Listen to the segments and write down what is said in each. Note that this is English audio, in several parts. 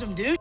awesome, dude.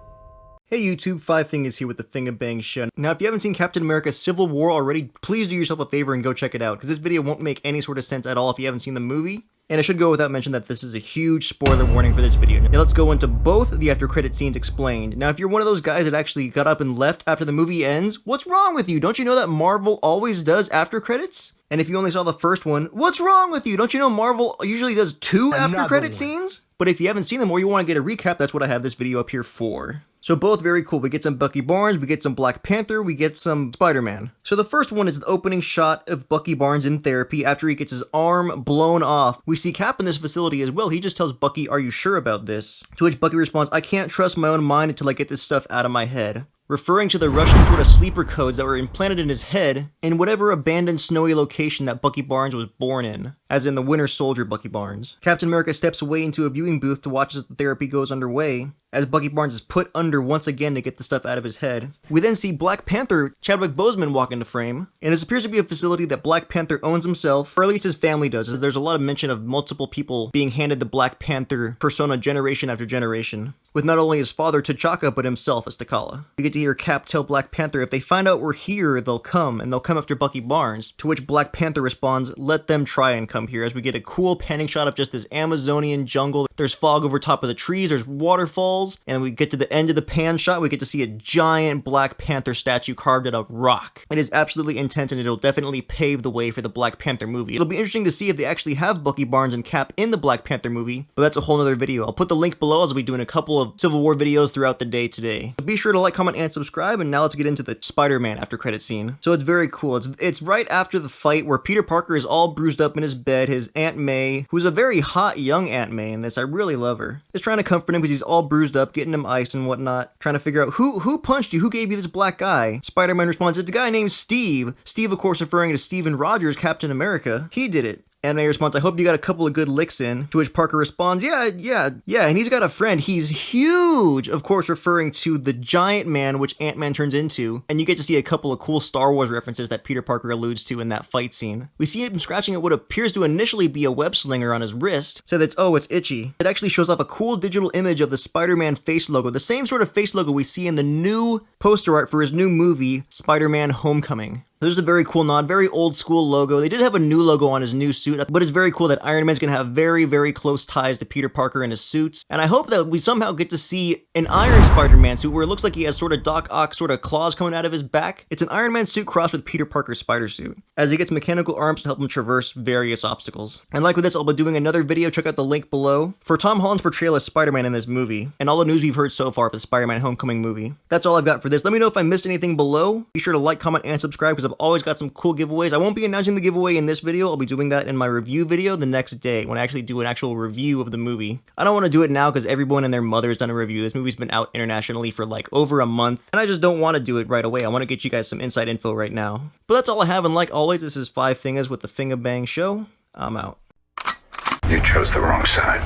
Hey YouTube, 5fingers here with the Finger Bang Show. Now if you haven't seen Captain America Civil War already, please do yourself a favor and go check it out, because this video won't make any sort of sense at all if you haven't seen the movie. And I should go without mentioning that this is a huge spoiler warning for this video. Now let's go into both the after credit scenes explained. Now if you're one of those guys that actually got up and left after the movie ends, what's wrong with you? Don't you know that Marvel always does after credits? And if you only saw the first one, what's wrong with you? Don't you know Marvel usually does two after credit scenes? But if you haven't seen them or you want to get a recap, that's what I have this video up here for. So both very cool. We get some Bucky Barnes, we get some Black Panther, we get some Spider-Man. So the first one is the opening shot of Bucky Barnes in therapy after he gets his arm blown off. We see Cap in this facility as well. He just tells Bucky, "Are you sure about this?" To which Bucky responds, "I can't trust my own mind until I get this stuff out of my head." Referring to the Russian sort of sleeper codes that were implanted in his head in whatever abandoned snowy location that Bucky Barnes was born in, as in the Winter Soldier Bucky Barnes. Captain America steps away into a viewing booth to watch as the therapy goes underway, as Bucky Barnes is put under once again to get the stuff out of his head. We then see Black Panther, Chadwick Boseman, walk into frame, and this appears to be a facility that Black Panther owns himself, or at least his family does, as there's a lot of mention of multiple people being handed the Black Panther persona generation after generation, with not only his father T'Chaka, but himself as T'Challa. We get to hear Cap tell Black Panther if they find out we're here, they'll come, and they'll come after Bucky Barnes, to which Black Panther responds, "Let them try and come here," as we get a cool panning shot of just this Amazonian jungle. There's fog over top of the trees, there's waterfalls, and we get to the end of the pan shot, we get to see a giant Black Panther statue carved out of rock. It is absolutely intense, and it'll definitely pave the way for the Black Panther movie. It'll be interesting to see if they actually have Bucky Barnes and Cap in the Black Panther movie, but that's a whole nother video. I'll put the link below, as I'll be doing a couple of Civil War videos throughout the day today. So be sure to like, comment, and subscribe, and now let's get into the Spider-Man after credit scene. So it's very cool. It's right after the fight where Peter Parker is all bruised up in his bed. His Aunt May, who's a very hot young Aunt May in this, I really love her, is trying to comfort him because he's all bruised up, getting him ice and whatnot, trying to figure out who punched you, who gave you this black eye. Spider-Man responds, "It's a guy named Steve." Steve, of course, referring to Steven Rogers, Captain America. He did it. And May responds, "I hope you got a couple of good licks in." To which Parker responds, yeah, and he's got a friend. He's huge." Of course, referring to the giant man, which Ant-Man turns into. And you get to see a couple of cool Star Wars references that Peter Parker alludes to in that fight scene. We see him scratching at what appears to initially be a web slinger on his wrist, so that's, oh, it's itchy. It actually shows off a cool digital image of the Spider-Man face logo, the same sort of face logo we see in the new poster art for his new movie, Spider-Man Homecoming. This is a very cool nod, very old school logo. They did have a new logo on his new suit, but it's very cool that Iron Man's gonna have very, very close ties to Peter Parker and his suits. And I hope that we somehow get to see an Iron Spider-Man suit where it looks like he has sort of Doc Ock sort of claws coming out of his back. It's an Iron Man suit crossed with Peter Parker's spider suit, as he gets mechanical arms to help him traverse various obstacles. And like with this, I'll be doing another video, check out the link below, for Tom Holland's portrayal as Spider-Man in this movie, and all the news we've heard so far for the Spider-Man Homecoming movie. That's all I've got for this. Let me know if I missed anything below. Be sure to like, comment, and subscribe, because I've always got some cool giveaways. I won't be announcing the giveaway in this video. I'll be doing that in my review video the next day when I actually do an actual review of the movie. I don't want to do it now because everyone and their mother has done a review. This movie's been out internationally for like over a month, and I just don't want to do it right away. I want to get you guys some inside info right now. But that's all I have, and like always, this is 5fingers with the Finger Bang Show. I'm out. You chose the wrong side.